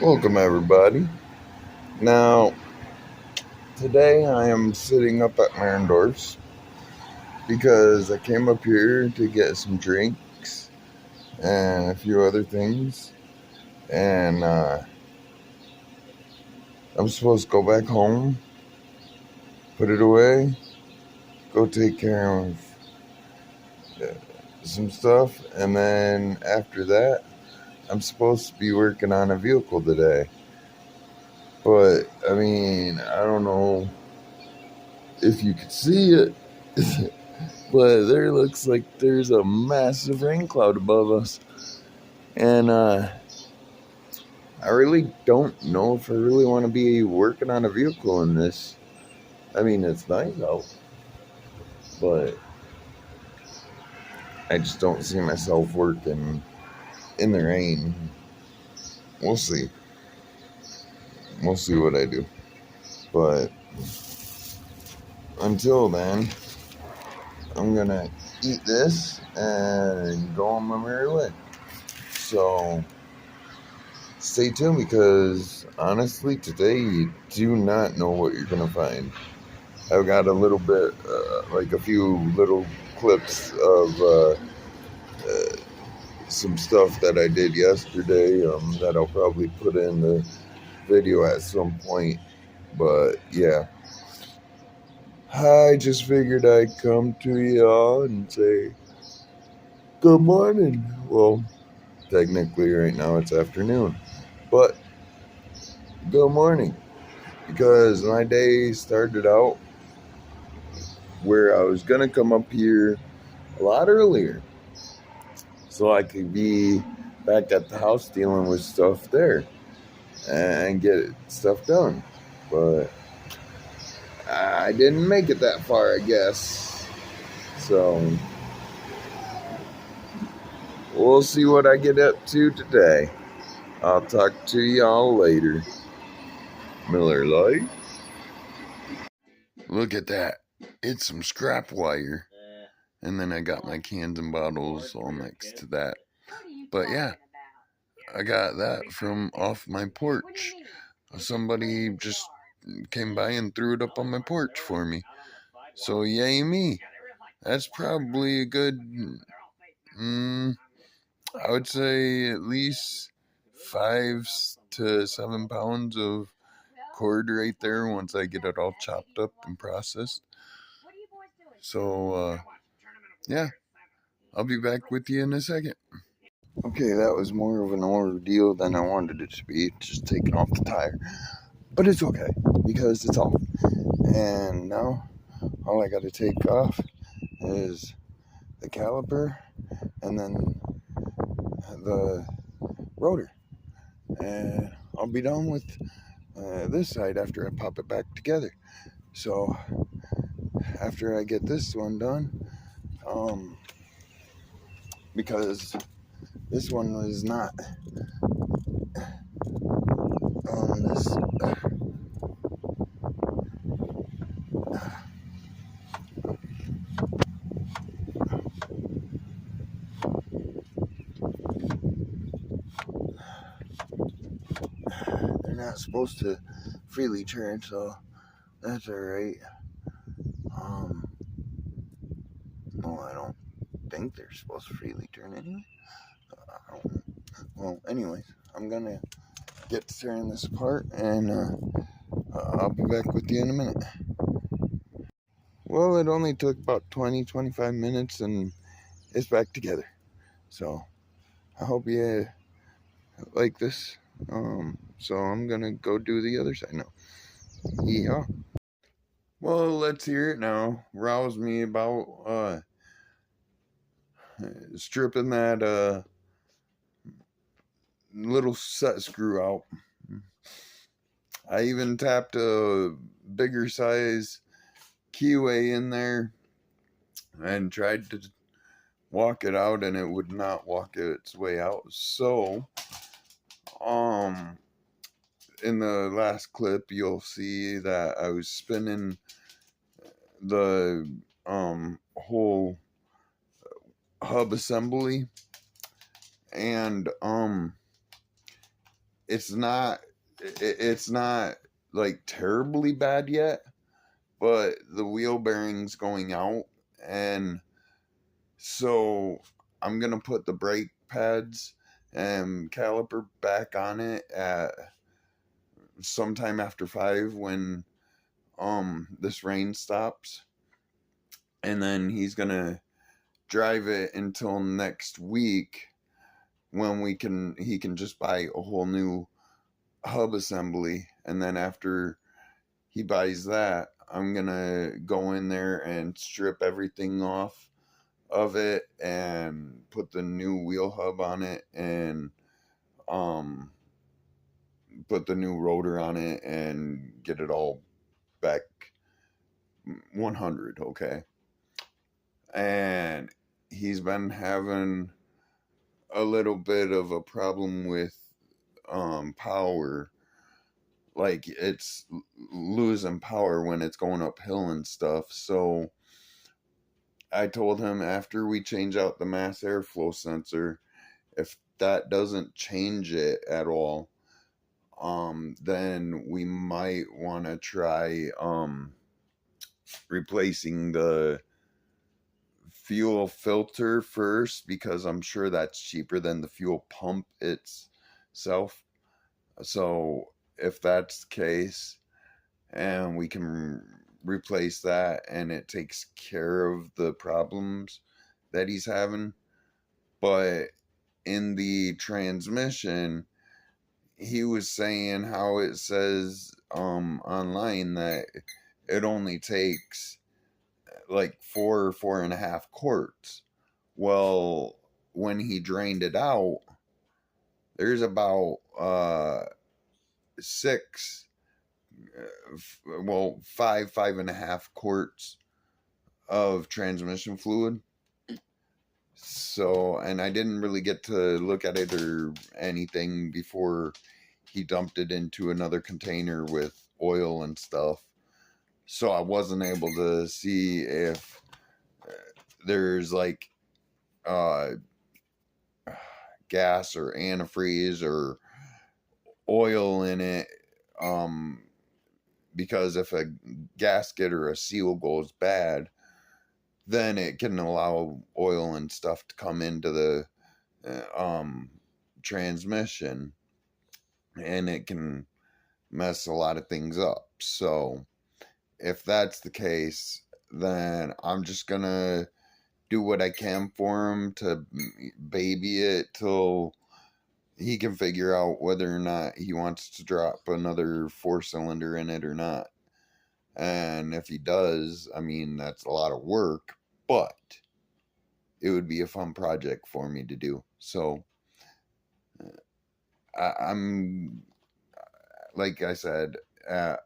Welcome, everybody. Now, today I am sitting up at Marendorf's because I came up here to get some drinks and a few other things. And I'm supposed to go back home, put it away, go take care of some stuff. And then after that, I'm supposed to be working on a vehicle today. But, I mean, I don't know if you could see it. But there looks like there's a massive rain cloud above us. And I really don't know if I really want to be working on a vehicle in this. I mean, it's nice out, but I just don't see myself working in the rain. We'll see. We'll see what I do. But until then, I'm going to eat this and go on my merry way. So stay tuned because honestly, today you do not know what you're going to find. I've got a little bit, like a few little clips of some stuff that I did yesterday that I'll probably put in the video at some point. But yeah, I just figured I'd come to y'all and say good morning. Well, technically, right now it's afternoon, but good morning because my day started out where I was gonna come up here a lot earlier so I could be back at the house dealing with stuff there and get stuff done. But I didn't make it that far, I guess. So we'll see what I get up to today. I'll talk to y'all later. Miller Lite. Look at that. It's some scrap wire. And then I got my cans and bottles all next to that. But yeah, I got that from off my porch. Somebody just came by and threw it up on my porch for me. So yay me. That's probably a good, I would say at least 5 to 7 pounds of cord right there once I get it all chopped up and processed. So, yeah, I'll be back with you in a second. Okay, that was more of an ordeal than I wanted it to be, just taking off the tire. But it's okay, because it's off. And now, all I got to take off is the caliper and then the rotor. And I'll be done with this side after I pop it back together. So, after I get this one done, because this one was not on this. They're not supposed to freely turn, so that's alright. No, I don't think they're supposed to freely turn anyway. I don't know. Well, anyways, I'm gonna get to tearing this apart and I'll be back with you in a minute. Well, it only took about 20-25 minutes and it's back together. So I hope you like this. So I'm gonna go do the other side now. Yeah. Well, let's hear it now. Rouse me about stripping that little set screw out. I even tapped a bigger size keyway in there and tried to walk it out, and it would not walk its way out. So in the last clip you'll see that I was spinning the whole hub assembly, and it's not it's not like terribly bad yet, but the wheel bearing's going out, and so I'm gonna put the brake pads and caliper back on it at sometime after 5 when this rain stops, and then he's gonna drive it until next week when he can just buy a whole new hub assembly. And then after he buys that, I'm gonna go in there and strip everything off of it and put the new wheel hub on it, and um put the new rotor on it and get it all back 100. Okay. And he's been having a little bit of a problem with power. Like, it's losing power when it's going uphill and stuff. So I told him, after we change out the mass airflow sensor, if that doesn't change it at all, then we might want to try replacing the fuel filter first, because I'm sure that's cheaper than the fuel pump itself. So if that's the case, and we can replace that, and it takes care of the problems that he's having. But in the transmission, he was saying how it says online that it only takes like 4.5 quarts. Well, when he drained it out, there's about 6, 5.5 quarts of transmission fluid. So, and I didn't really get to look at it or anything before he dumped it into another container with oil and stuff. So I wasn't able to see if there's like gas or antifreeze or oil in it. Because if a gasket or a seal goes bad, then it can allow oil and stuff to come into the transmission, and it can mess a lot of things up. So if that's the case, then I'm just gonna do what I can for him to baby it till he can figure out whether or not he wants to drop another 4-cylinder in it or not. And if he does, I mean, that's a lot of work, but it would be a fun project for me to do. So I'm, like I said, at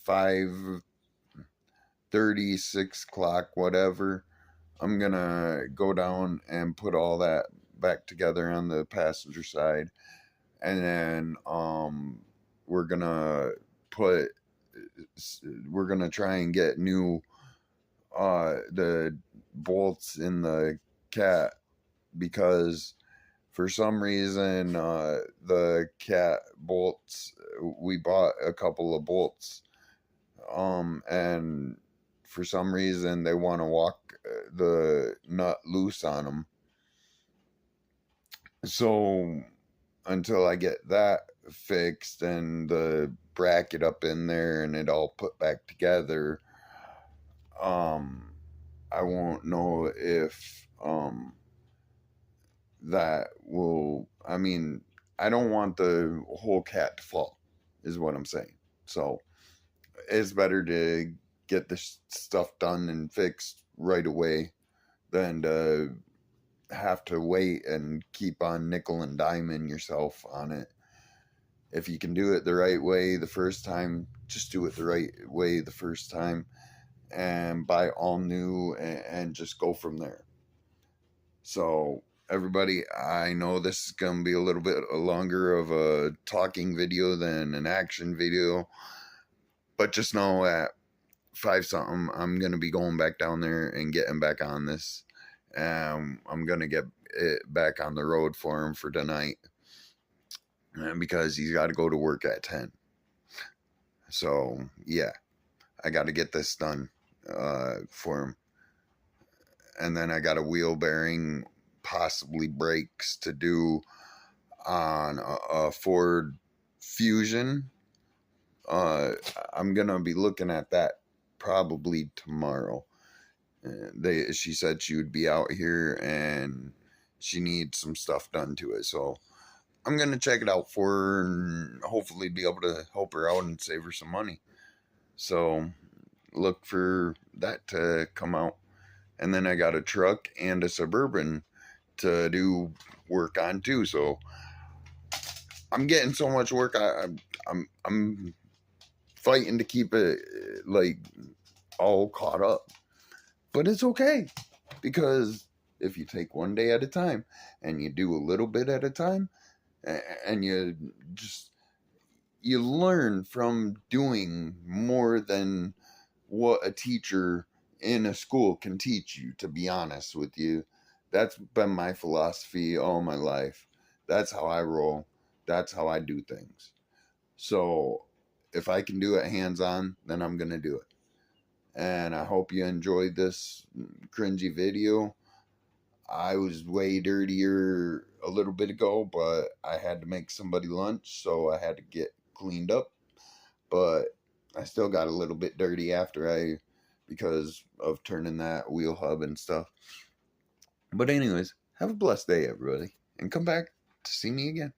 5:30, 6 o'clock, whatever, I'm gonna go down and put all that back together on the passenger side, and then we're gonna put we're gonna try and get new the bolts in the cat, because for some reason the cat bolts, we bought a couple of bolts, and for some reason they want to walk the nut loose on them. So until I get that fixed and the bracket up in there and it all put back together, I won't know if that will, I mean, I don't want the whole cat to fall, is what I'm saying. So it's better to get this stuff done and fixed right away than to have to wait and keep on nickel and diming yourself on it. If you can do it the right way the first time, just do it the right way the first time and buy all new, and just go from there. So everybody, I know this is going to be a little bit longer of a talking video than an action video, but just know at 5 something, I'm going to be going back down there and getting back on this. I'm going to get it back on the road for him for tonight. because he's got to go to work at 10. So, yeah, I got to get this done for him. And then I got a wheel bearing, possibly brakes to do on a Ford Fusion. I'm going to be looking at that probably tomorrow. She said she would be out here and she needs some stuff done to it. So I'm going to check it out for her and hopefully be able to help her out and save her some money. So look for that to come out. And then I got a truck and a Suburban to do work on too. So I'm getting so much work. I'm fighting to keep it like all caught up, but it's okay because if you take one day at a time and you do a little bit at a time, and you learn from doing more than what a teacher in a school can teach you, to be honest with you. That's been my philosophy all my life. That's how I roll. That's how I do things. So if I can do it hands-on, then I'm going to do it. And I hope you enjoyed this cringy video. I was way dirtier a little bit ago, but I had to make somebody lunch, so I had to get cleaned up. But I still got a little bit dirty because of turning that wheel hub and stuff. But anyways, have a blessed day, everybody, and come back to see me again.